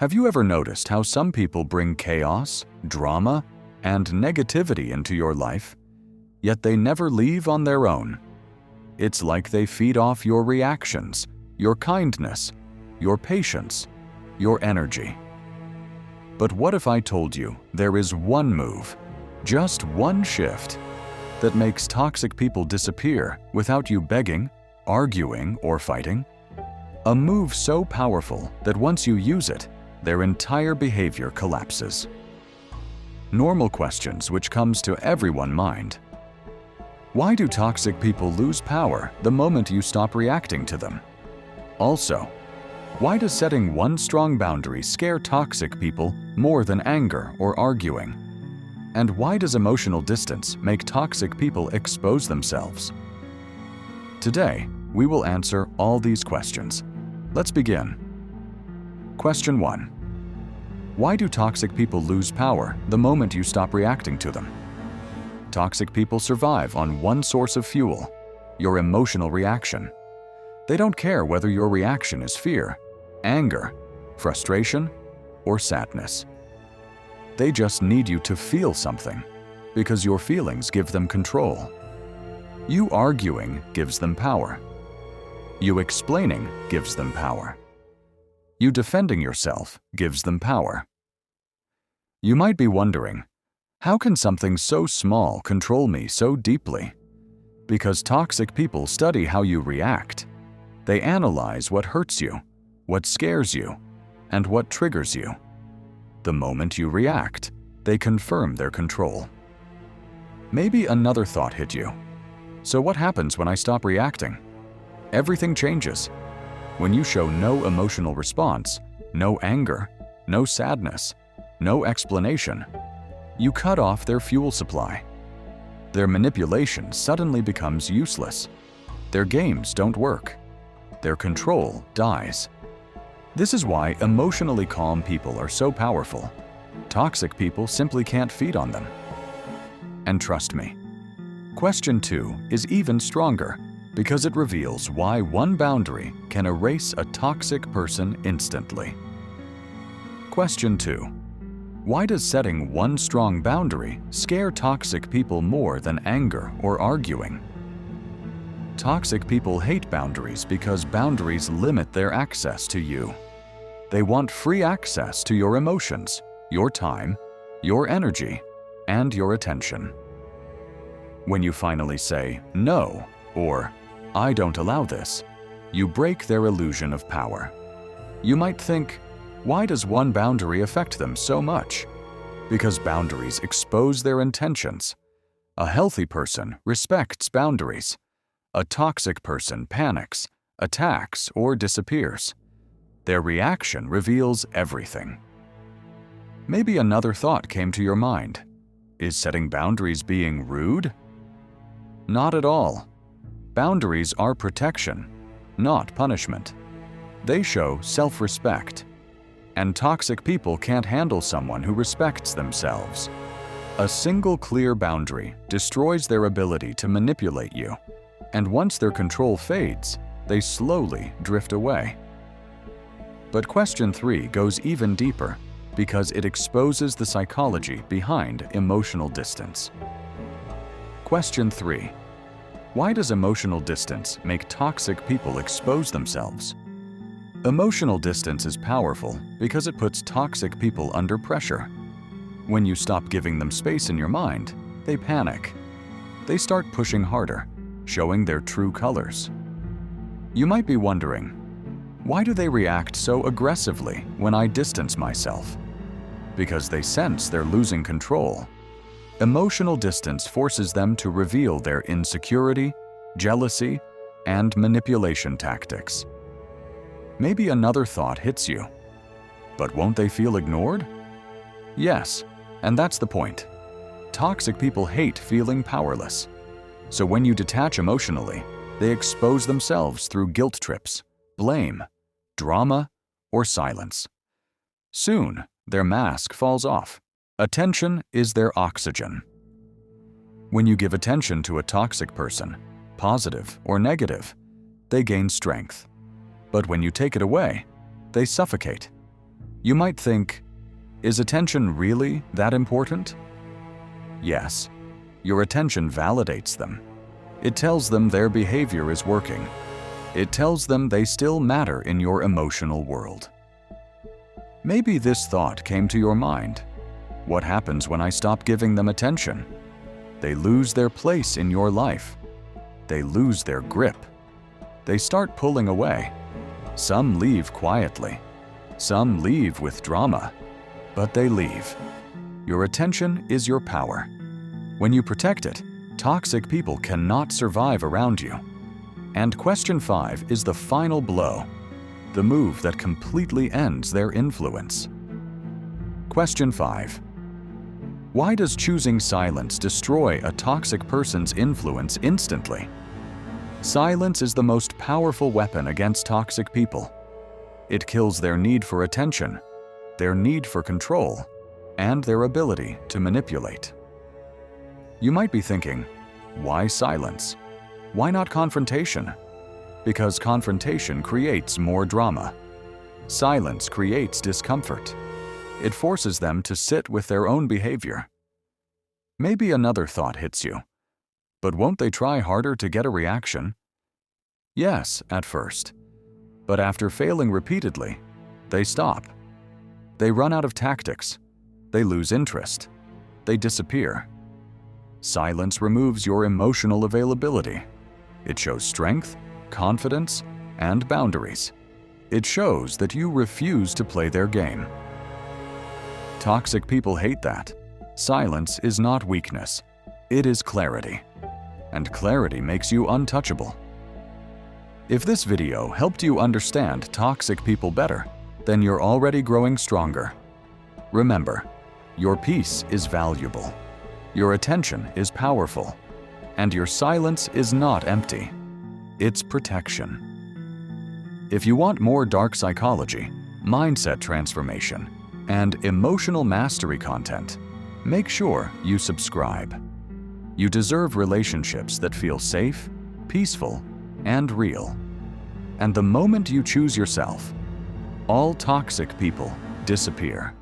Have you ever noticed how some people bring chaos, drama, and negativity into your life, yet they never leave on their own? It's like they feed off your reactions, your kindness, your patience, your energy. But what if I told you there is one move, just one shift, that makes toxic people disappear without you begging, arguing, or fighting? A move so powerful that once you use it, their entire behavior collapses. Normal questions which comes to everyone's mind. Why do toxic people lose power the moment you stop reacting to them? Also, why does setting one strong boundary scare toxic people more than anger or arguing? And why does emotional distance make toxic people expose themselves? Today, we will answer all these questions. Let's begin. Question 1. Why do toxic people lose power the moment you stop reacting to them? Toxic people survive on one source of fuel, your emotional reaction. They don't care whether your reaction is fear, anger, frustration, or sadness. They just need you to feel something, because your feelings give them control. You arguing gives them power. You explaining gives them power. You defending yourself gives them power. You might be wondering, how can something so small control me so deeply? Because toxic people study how you react. They analyze what hurts you, what scares you, and what triggers you. The moment you react, they confirm their control. Maybe another thought hit you. So what happens when I stop reacting? Everything changes. When you show no emotional response, no anger, no sadness, no explanation, you cut off their fuel supply. Their manipulation suddenly becomes useless. Their games don't work. Their control dies. This is why emotionally calm people are so powerful. Toxic people simply can't feed on them. And trust me, question 2 is even stronger because it reveals why one boundary can erase a toxic person instantly. Question 2. Why does setting one strong boundary scare toxic people more than anger or arguing? Toxic people hate boundaries because boundaries limit their access to you. They want free access to your emotions, your time, your energy, and your attention. When you finally say no or I don't allow this, you break their illusion of power. You might think, why does one boundary affect them so much? Because boundaries expose their intentions. A healthy person respects boundaries. A toxic person panics, attacks, or disappears. Their reaction reveals everything. Maybe another thought came to your mind. Is setting boundaries being rude? Not at all. Boundaries are protection, not punishment. They show self-respect. And toxic people can't handle someone who respects themselves. A single clear boundary destroys their ability to manipulate you. And once their control fades, they slowly drift away. But question 3 goes even deeper because it exposes the psychology behind emotional distance. Question 3. Why does emotional distance make toxic people expose themselves? Emotional distance is powerful because it puts toxic people under pressure. When you stop giving them space in your mind, they panic. They start pushing harder, showing their true colors. You might be wondering, why do they react so aggressively when I distance myself? Because they sense they're losing control. Emotional distance forces them to reveal their insecurity, jealousy, and manipulation tactics. Maybe another thought hits you. But won't they feel ignored? Yes, and that's the point. Toxic people hate feeling powerless. So when you detach emotionally, they expose themselves through guilt trips, blame, drama, or silence. Soon, their mask falls off. Attention is their oxygen. When you give attention to a toxic person, positive or negative, they gain strength. But when you take it away, they suffocate. You might think, is attention really that important? Yes. Your attention validates them. It tells them their behavior is working. It tells them they still matter in your emotional world. Maybe this thought came to your mind. What happens when I stop giving them attention? They lose their place in your life. They lose their grip. They start pulling away. Some leave quietly. Some leave with drama. But they leave. Your attention is your power. When you protect it, toxic people cannot survive around you. And question 5 is the final blow, the move that completely ends their influence. Question 5. Why does choosing silence destroy a toxic person's influence instantly? Silence is the most powerful weapon against toxic people. It kills their need for attention, their need for control, and their ability to manipulate. You might be thinking, why silence? Why not confrontation? Because confrontation creates more drama. Silence creates discomfort. It forces them to sit with their own behavior. Maybe another thought hits you. But won't they try harder to get a reaction? Yes, at first. But after failing repeatedly, they stop. They run out of tactics. They lose interest. They disappear. Silence removes your emotional availability. It shows strength, confidence, and boundaries. It shows that you refuse to play their game. Toxic people hate that. Silence is not weakness. It is clarity. And clarity makes you untouchable. If this video helped you understand toxic people better, then you're already growing stronger. Remember, your peace is valuable. Your attention is powerful. And your silence is not empty. It's protection. If you want more dark psychology, mindset transformation, and emotional mastery content, make sure you subscribe. You deserve relationships that feel safe, peaceful, and real. And the moment you choose yourself, all toxic people disappear.